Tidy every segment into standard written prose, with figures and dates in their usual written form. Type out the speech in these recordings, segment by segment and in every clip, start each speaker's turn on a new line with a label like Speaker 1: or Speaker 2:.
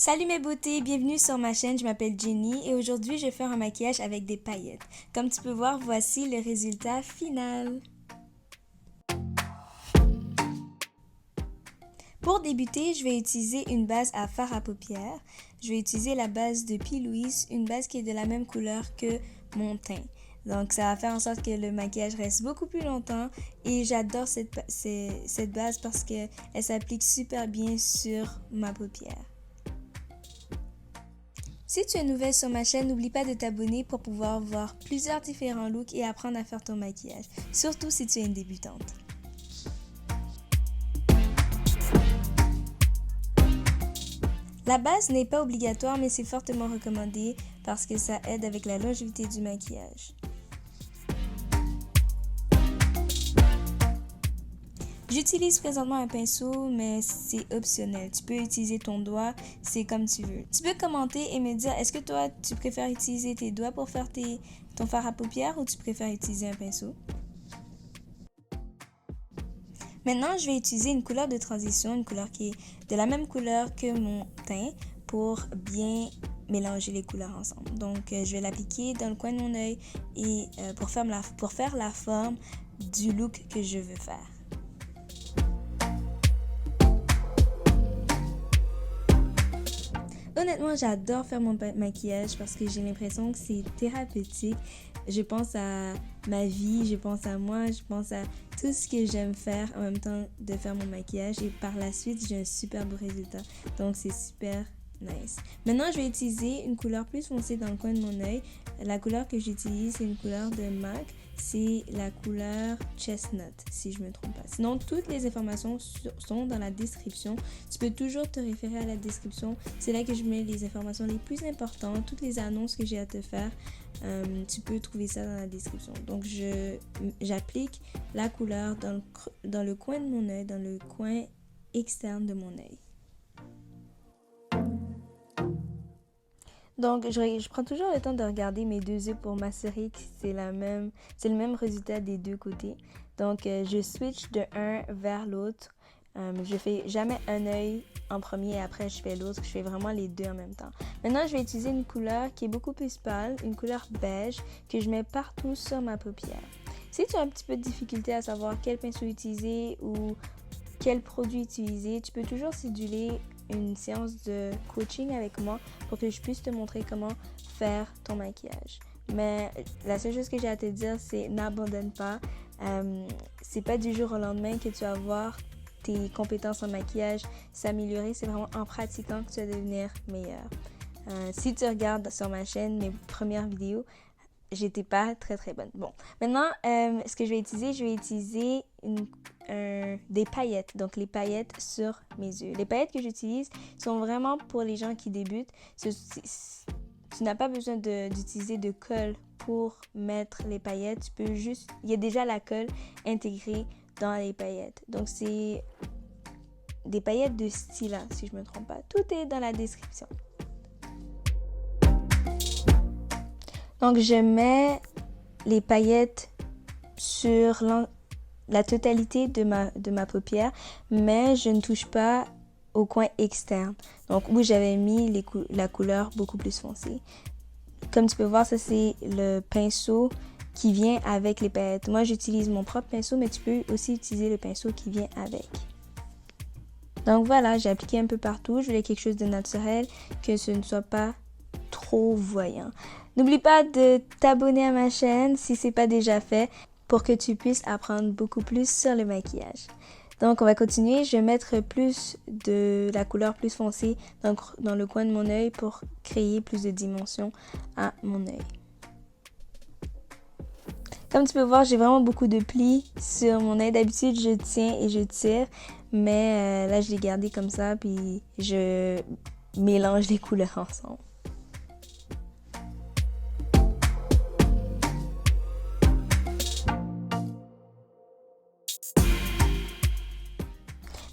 Speaker 1: Salut mes beautés, bienvenue sur ma chaîne, je m'appelle Jenny et aujourd'hui je vais faire un maquillage avec des paillettes. Comme tu peux voir, voici le résultat final. Pour débuter, je vais utiliser une base à fard à paupières. Je vais utiliser la base de P. Louise, une base qui est de la même couleur que mon teint. Donc ça va faire en sorte que le maquillage reste beaucoup plus longtemps et j'adore cette base parce qu'elle s'applique super bien sur ma paupière. Si tu es nouvelle sur ma chaîne, n'oublie pas de t'abonner pour pouvoir voir plusieurs différents looks et apprendre à faire ton maquillage, surtout si tu es une débutante. La base n'est pas obligatoire mais c'est fortement recommandé parce que ça aide avec la longévité du maquillage. J'utilise présentement un pinceau, mais c'est optionnel. Tu peux utiliser ton doigt, c'est comme tu veux. Tu peux commenter et me dire, est-ce que toi, tu préfères utiliser tes doigts pour faire ton fard à paupières ou tu préfères utiliser un pinceau? Maintenant, je vais utiliser une couleur de transition, une couleur qui est de la même couleur que mon teint pour bien mélanger les couleurs ensemble. Donc, je vais l'appliquer dans le coin de mon œil et pour faire la forme du look que je veux faire. Honnêtement, j'adore faire mon maquillage parce que j'ai l'impression que c'est thérapeutique. Je pense à ma vie, je pense à moi, je pense à tout ce que j'aime faire en même temps de faire mon maquillage et par la suite, j'ai un super beau résultat. Donc, c'est super nice. Maintenant, je vais utiliser une couleur plus foncée dans le coin de mon œil. La couleur que j'utilise, c'est une couleur de MAC. C'est la couleur Chestnut, si je ne me trompe pas. Sinon, toutes les informations sont dans la description. Tu peux toujours te référer à la description. C'est là que je mets les informations les plus importantes, toutes les annonces que j'ai à te faire. Tu peux trouver ça dans la description. Donc, j'applique la couleur dans le coin de mon œil, dans le coin externe de mon œil. Donc, je prends toujours le temps de regarder mes deux yeux pour m'assurer que c'est le même résultat des deux côtés. Donc, je switch de un vers l'autre. Je fais jamais un œil en premier et après je fais l'autre. Je fais vraiment les deux en même temps. Maintenant, je vais utiliser une couleur qui est beaucoup plus pâle, une couleur beige que je mets partout sur ma paupière. Si tu as un petit peu de difficulté à savoir quel pinceau utiliser ou quel produit utiliser, tu peux toujours céduler une séance de coaching avec moi pour que je puisse te montrer comment faire ton maquillage. Mais la seule chose que j'ai à te dire, c'est n'abandonne pas. C'est pas du jour au lendemain que tu vas voir tes compétences en maquillage s'améliorer. C'est vraiment en pratiquant que tu vas devenir meilleur. Si tu regardes sur ma chaîne mes premières vidéos, j'étais pas très bonne. Bon, maintenant, ce que je vais utiliser des paillettes. Donc, les paillettes sur mes yeux. Les paillettes que j'utilise sont vraiment pour les gens qui débutent. Tu n'as pas besoin d'utiliser de colle pour mettre les paillettes. Tu peux juste... Il y a déjà la colle intégrée dans les paillettes. Donc, c'est des paillettes de Stila, si je me trompe pas. Tout est dans la description. Donc, je mets les paillettes sur la totalité de ma paupière, mais je ne touche pas au coin externe. Donc, où j'avais mis la couleur beaucoup plus foncée. Comme tu peux voir, ça, c'est le pinceau qui vient avec les paillettes. Moi, j'utilise mon propre pinceau, mais tu peux aussi utiliser le pinceau qui vient avec. Donc, voilà, j'ai appliqué un peu partout. Je voulais quelque chose de naturel, que ce ne soit pas trop voyant. N'oublie pas de t'abonner à ma chaîne si ce n'est pas déjà fait pour que tu puisses apprendre beaucoup plus sur le maquillage. Donc, on va continuer. Je vais mettre plus de la couleur plus foncée dans le coin de mon œil pour créer plus de dimension à mon œil. Comme tu peux voir, j'ai vraiment beaucoup de plis sur mon œil. D'habitude, je tiens et je tire, mais là, je l'ai gardé comme ça, puis je mélange les couleurs ensemble.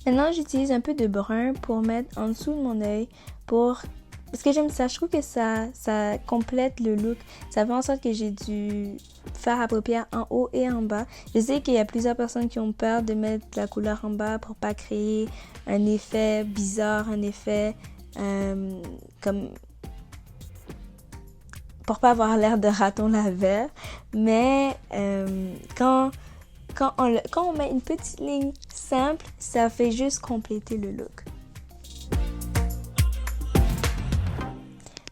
Speaker 1: Maintenant, j'utilise un peu de brun pour mettre en dessous de mon œil parce que j'aime ça. Je trouve que ça complète le look. Ça fait en sorte que j'ai du fard à paupières en haut et en bas. Je sais qu'il y a plusieurs personnes qui ont peur de mettre la couleur en bas pour pas créer un effet bizarre, un effet comme pour pas avoir l'air de raton laveur, mais quand on met une petite ligne simple, ça fait juste compléter le look.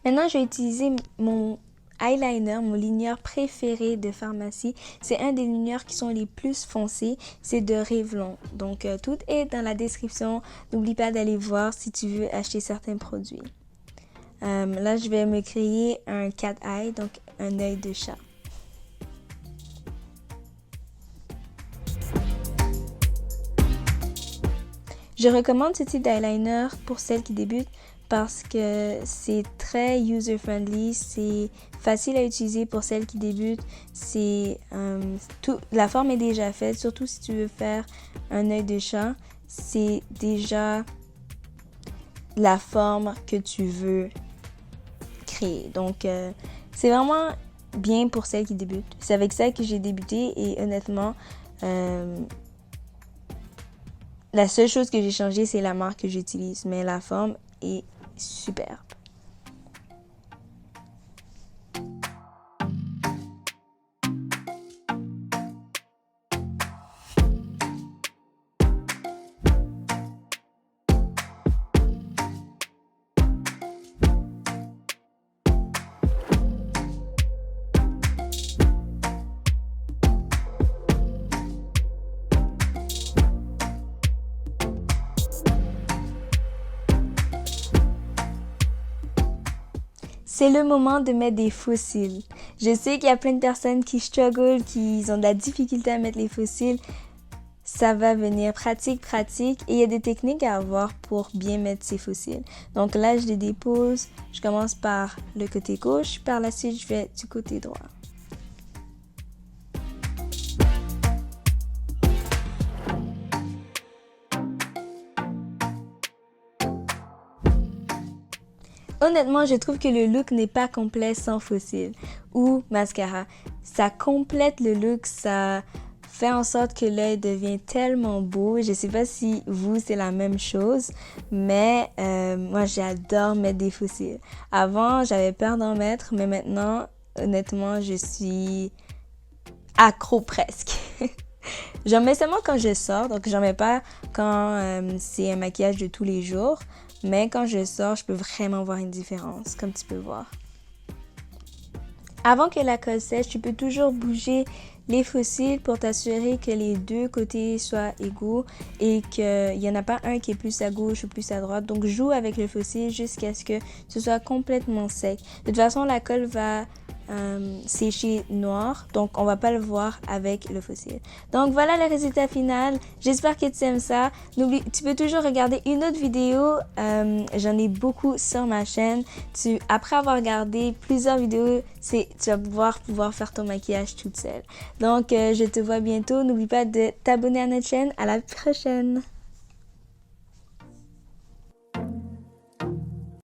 Speaker 1: Maintenant, je vais utiliser mon eyeliner, mon ligneur préféré de pharmacie. C'est un des ligneurs qui sont les plus foncés. C'est de Revlon. Donc, tout est dans la description. N'oublie pas d'aller voir si tu veux acheter certains produits. Là, je vais me créer un cat eye, donc un œil de chat. Je recommande ce type d'eyeliner pour celles qui débutent parce que c'est très user-friendly, c'est facile à utiliser pour celles qui débutent, la forme est déjà faite, surtout si tu veux faire un œil de chat, c'est déjà la forme que tu veux créer. Donc, c'est vraiment bien pour celles qui débutent. C'est avec ça que j'ai débuté et honnêtement, la seule chose que j'ai changé, c'est la marque que j'utilise, mais la forme est superbe. C'est le moment de mettre des faux cils. Je sais qu'il y a plein de personnes qui struggle, qui ont de la difficulté à mettre les faux cils. Ça va venir pratique. Et il y a des techniques à avoir pour bien mettre ces faux cils. Donc là, je les dépose. Je commence par le côté gauche. Par la suite, je vais du côté droit. Honnêtement, je trouve que le look n'est pas complet sans faux cils ou mascara. Ça complète le look, ça fait en sorte que l'œil devient tellement beau. Je sais pas si vous, c'est la même chose, mais moi, j'adore mettre des faux cils. Avant, j'avais peur d'en mettre, mais maintenant, honnêtement, je suis accro presque. J'en mets seulement quand je sors, donc j'en mets pas quand c'est un maquillage de tous les jours. Mais quand je sors, je peux vraiment voir une différence, comme tu peux voir. Avant que la colle sèche, tu peux toujours bouger les faux cils pour t'assurer que les deux côtés soient égaux et qu'il n'y en a pas un qui est plus à gauche ou plus à droite. Donc, joue avec le faux cil jusqu'à ce que ce soit complètement sec. De toute façon, la colle va sécher noir, donc on va pas le voir avec le faux cil. Donc voilà le résultat final. J'espère que tu aimes ça. N'oublie, tu peux toujours regarder une autre vidéo. J'en ai beaucoup sur ma chaîne. Après avoir regardé plusieurs vidéos, tu vas pouvoir faire ton maquillage toute seule. Donc je te vois bientôt. N'oublie pas de t'abonner à notre chaîne. À la prochaine.